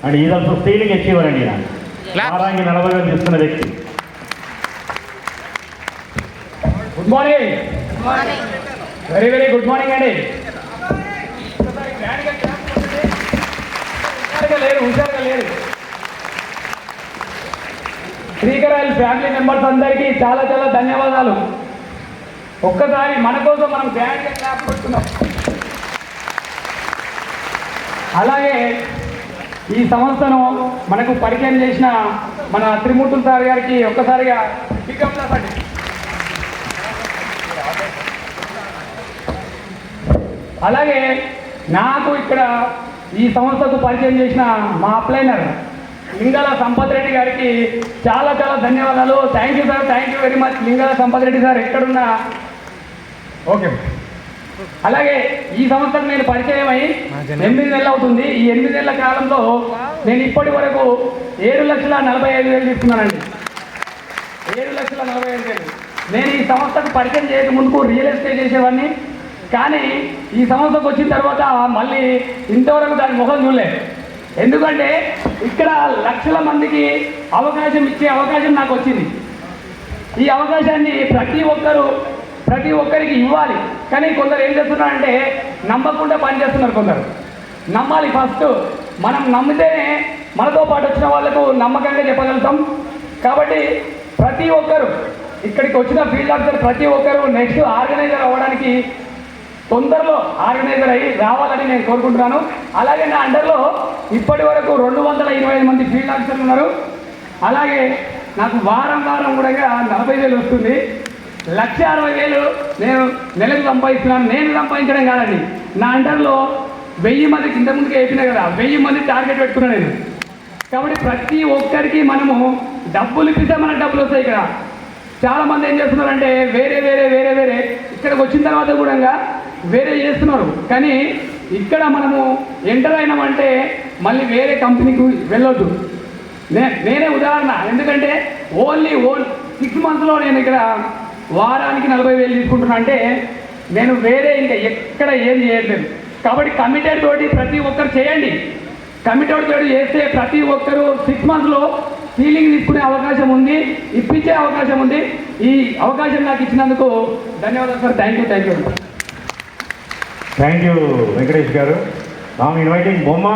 And is also stealing achiever అండి. వారానికి 40,000 తీసుకున్న వ్యక్తి. Good morning. Very very good morning అండి. హుషారుగా లేరు. శ్రీకరాయల్ ఫ్యామిలీ మెంబర్స్ అందరికీ చాలా చాలా ధన్యవాదాలు. ఒక్కసారి మన కోసం మనం గ్రాండ్గా క్లాప్ పెట్టుకున్నాం. అలాగే ఈ సంస్థను మనకు పరిచయం చేసిన మన త్రిమూర్తులు సార్ గారికి ఒక్కసారిగా చెప్పండి. అలాగే నాకు ఇక్కడ ఈ సంస్థకు పరిచయం చేసిన మా అప్లైనర్ లింగాల సంపత్ రెడ్డి గారికి చాలా చాలా ధన్యవాదాలు. Thank you sir, thank you very much. Lingala Sampath Reddy sir ఎక్కడున్నా ఓకే. అలాగే ఈ సంవత్సరం నేను పరిచయం అయ్యి 8 నెలలు అవుతుంది. ఈ 8 నెలల కాలంలో నేను ఇప్పటి వరకు 7,45,000 తీసుకున్నానండి. 7,45,000. నేను ఈ సంస్థకు పరిచయం చేయక ముందుకు రియల్ ఎస్టేట్ చేసేవాడిని. కానీ ఈ సంస్థకు వచ్చిన తర్వాత మళ్ళీ ఇంతవరకు దాని ముఖం చూడలేదు. ఎందుకంటే ఇక్కడ లక్షల మందికి అవకాశం ఇచ్చే అవకాశం నాకు వచ్చింది. ఈ అవకాశాన్ని ప్రతి ఒక్కరికి ఇవ్వాలి. కానీ కొందరు ఏం చేస్తున్నారంటే నమ్మకుండా పనిచేస్తున్నారు. కొందరు నమ్మాలి. ఫస్ట్ మనం నమ్మితేనే మనతో పాటు వచ్చిన వాళ్ళకు నమ్మకంగా చెప్పగలుగుతాం. కాబట్టి ప్రతి ఒక్కరు ఇక్కడికి వచ్చిన ఫీల్డ్ ఆఫీసర్ ప్రతి ఒక్కరు నెక్స్ట్ ఆర్గనైజర్ అవ్వడానికి తొందరలో ఆర్గనైజర్ అయ్యి రావాలని నేను కోరుకుంటున్నాను. అలాగే నా అండర్లో ఇప్పటి వరకు 225 మంది ఫీల్డ్ ఆఫీసర్లు ఉన్నారు. అలాగే నాకు వారం కూడా 40,000 వస్తుంది. 1,60,000 నేను నెలకు సంపాదిస్తున్నాను. నేను సంపాదించడం కాదండి, నా అండర్లో 1000 మందికి ఇంత ముందుకు అయిపోయినా కదా, 1000 మంది టార్గెట్ పెట్టుకున్నాను నేను. కాబట్టి ప్రతి ఒక్కరికి మనము డబ్బులు ఇప్పిస్తే మనకు డబ్బులు వస్తాయి. ఇక్కడ చాలామంది ఏం చేస్తున్నారంటే వేరే ఇక్కడికి వచ్చిన తర్వాత కూడా వేరే చేస్తున్నారు. కానీ ఇక్కడ మనము ఎంటర్ అయినామంటే మళ్ళీ వేరే కంపెనీకి వెళ్ళొద్దు. నేనే ఉదాహరణ. ఎందుకంటే ఓన్లీ 6 మంత్స్లో నేను ఇక్కడ వారానికి 40,000 తీసుకుంటున్నా. అంటే నేను వేరే ఇంకా ఎక్కడ ఏం చేయట్లేదు. కాబట్టి కమిటెడ్ తోటి ప్రతి ఒక్కరు చేయండి. కమిటెడ్ తోటి చేస్తే ప్రతి ఒక్కరు 6 మంత్స్లో సీలింగ్ తీసుకునే అవకాశం ఉంది, ఇప్పించే అవకాశం ఉంది. ఈ అవకాశం నాకు ఇచ్చినందుకు ధన్యవాదాలు sir. Thank you. Thank you Venkatesh గారు. ఇన్వైటింగ్ బొమ్మ